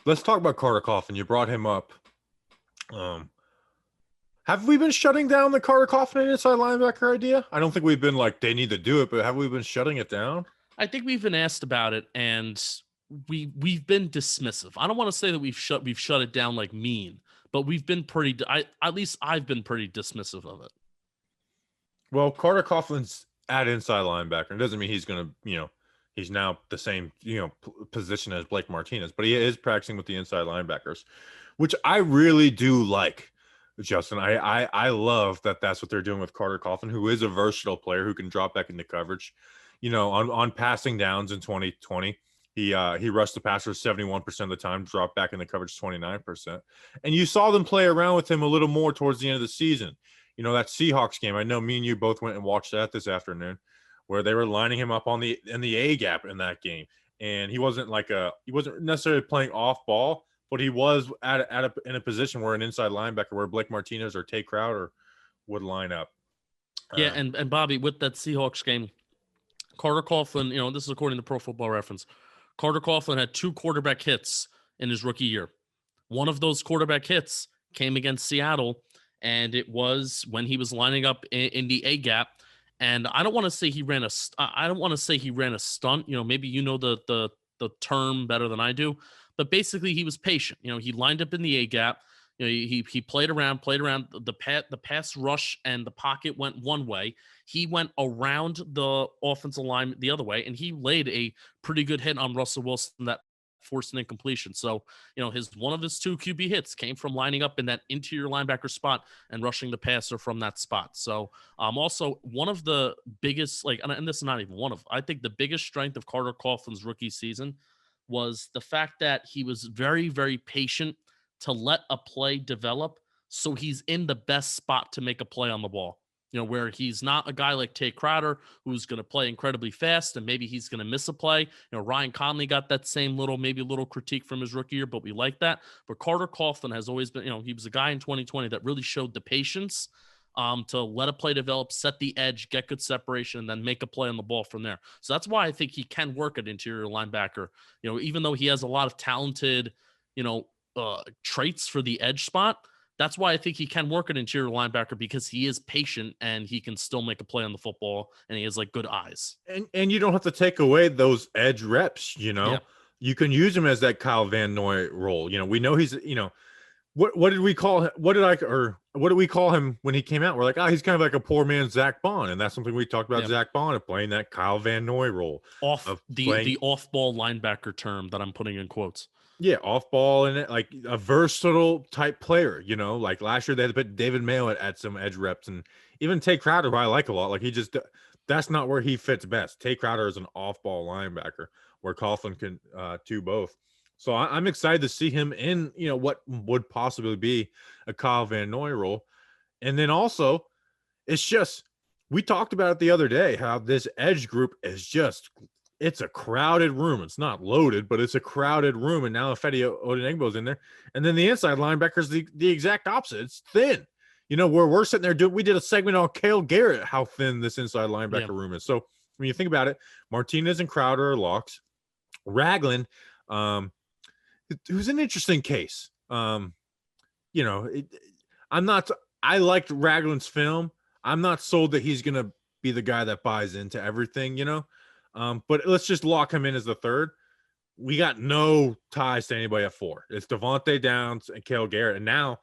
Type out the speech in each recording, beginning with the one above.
let's talk about Carter Coughlin. You brought him up. Have we been shutting down the Carter Coughlin inside linebacker idea? I don't think we've been like they need to do it, but have we been shutting it down? I think we've been asked about it, and we've been dismissive. I don't want to say that we've shut it down like mean, but we've been pretty. At least I've been pretty dismissive of it. Well, Carter Coughlin's at inside linebacker. It doesn't mean he's going to, he's now the same, position as Blake Martinez, but he is practicing with the inside linebackers, which I really do like. Justin, I love that that's what they're doing with Carter Coughlin, who is a versatile player who can drop back into coverage. On passing downs in 2020, he rushed the passer 71% of the time, dropped back in the coverage 29%. And you saw them play around with him a little more towards the end of the season. That Seahawks game, I know me and you both went and watched that this afternoon, where they were lining him up in the A gap in that game. And he wasn't necessarily playing off ball, but he was in a position where an inside linebacker, where Blake Martinez or Tay Crowder would line up. Yeah, and Bobby, with that Seahawks game, Carter Coughlin, this is according to Pro Football Reference, Carter Coughlin had 2 quarterback hits in his rookie year. One of those quarterback hits came against Seattle, and it was when he was lining up in the A gap. And I don't want to say he ran a stunt. Maybe the term better than I do, but basically he was patient. He lined up in the A gap. He played around. The pass rush and the pocket went one way. He went around the offensive line the other way, and he laid a pretty good hit on Russell Wilson that forced an incompletion. So, one of his 2 QB hits came from lining up in that interior linebacker spot and rushing the passer from that spot. So, also one of the biggest, and this is not even one of, I think the biggest strength of Carter Coughlin's rookie season was the fact that he was very, very patient to let a play develop, so he's in the best spot to make a play on the ball. Where he's not a guy like Tay Crowder who's going to play incredibly fast and maybe he's going to miss a play. Ryan Conley got that same little critique from his rookie year, but we like that. But Carter Coughlin has always been, he was a guy in 2020 that really showed the patience to let a play develop, set the edge, get good separation, and then make a play on the ball from there. So that's why I think he can work at interior linebacker. Even though he has a lot of talented, traits for the edge spot, that's why I think he can work at interior linebacker, because he is patient and he can still make a play on the football, and he has good eyes. And you don't have to take away those edge reps, Yeah. You can use him as that Kyle Van Noy role. We know he's, what did we call him? What did we call him when he came out? We're like, he's kind of like a poor man's Zach Bond. And that's something we talked about, Zach Bond, of playing that Kyle Van Noy role. The off-ball linebacker term that I'm putting in quotes. Yeah, off ball and like a versatile type player, like last year they had to put David Mayo at some edge reps, and even Tay Crowder, who I like a lot. Like that's not where he fits best. Tay Crowder is an off ball linebacker where Coughlin can do both. So I'm excited to see him in, what would possibly be a Kyle Van Noy role. And then also, it's just, we talked about it the other day, how this edge group is just, it's a crowded room. It's not loaded, but it's a crowded room. And now Ifedi Odenigbo's in there. And then the inside linebacker is the exact opposite. It's thin. Where we're sitting there we did a segment on Cale Garrett, how thin this inside linebacker room is. So when you think about it, Martinez and Crowder are locks. Ragland, who's an interesting case. I liked Ragland's film. I'm not sold that he's going to be the guy that buys into everything, but let's just lock him in as the third. We got no ties to anybody at 4. It's Devontae Downs and Cale Garrett. And now,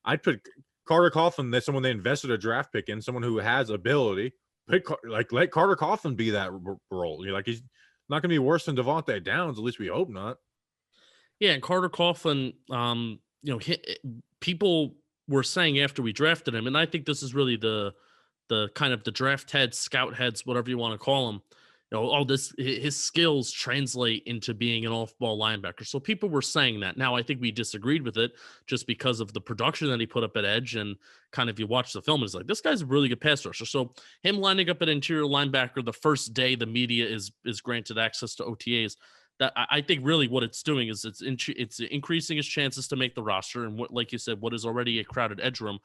I'd put Carter Coughlin, that's someone they invested a draft pick in, someone who has ability. Let Carter Coughlin be that role. He's not going to be worse than Devontae Downs. At least we hope not. Yeah, and Carter Coughlin, people were saying after we drafted him, and I think this is really the kind of the draft heads, scout heads, whatever you want to call them. His skills translate into being an off-ball linebacker. So people were saying that. Now, I think we disagreed with it just because of the production that he put up at edge, and kind of you watch the film, it's like, this guy's a really good pass rusher. So him lining up at interior linebacker the first day the media is granted access to OTAs, that I think really what it's doing is it's increasing his chances to make the roster, and what, like you said, what is already a crowded edge room.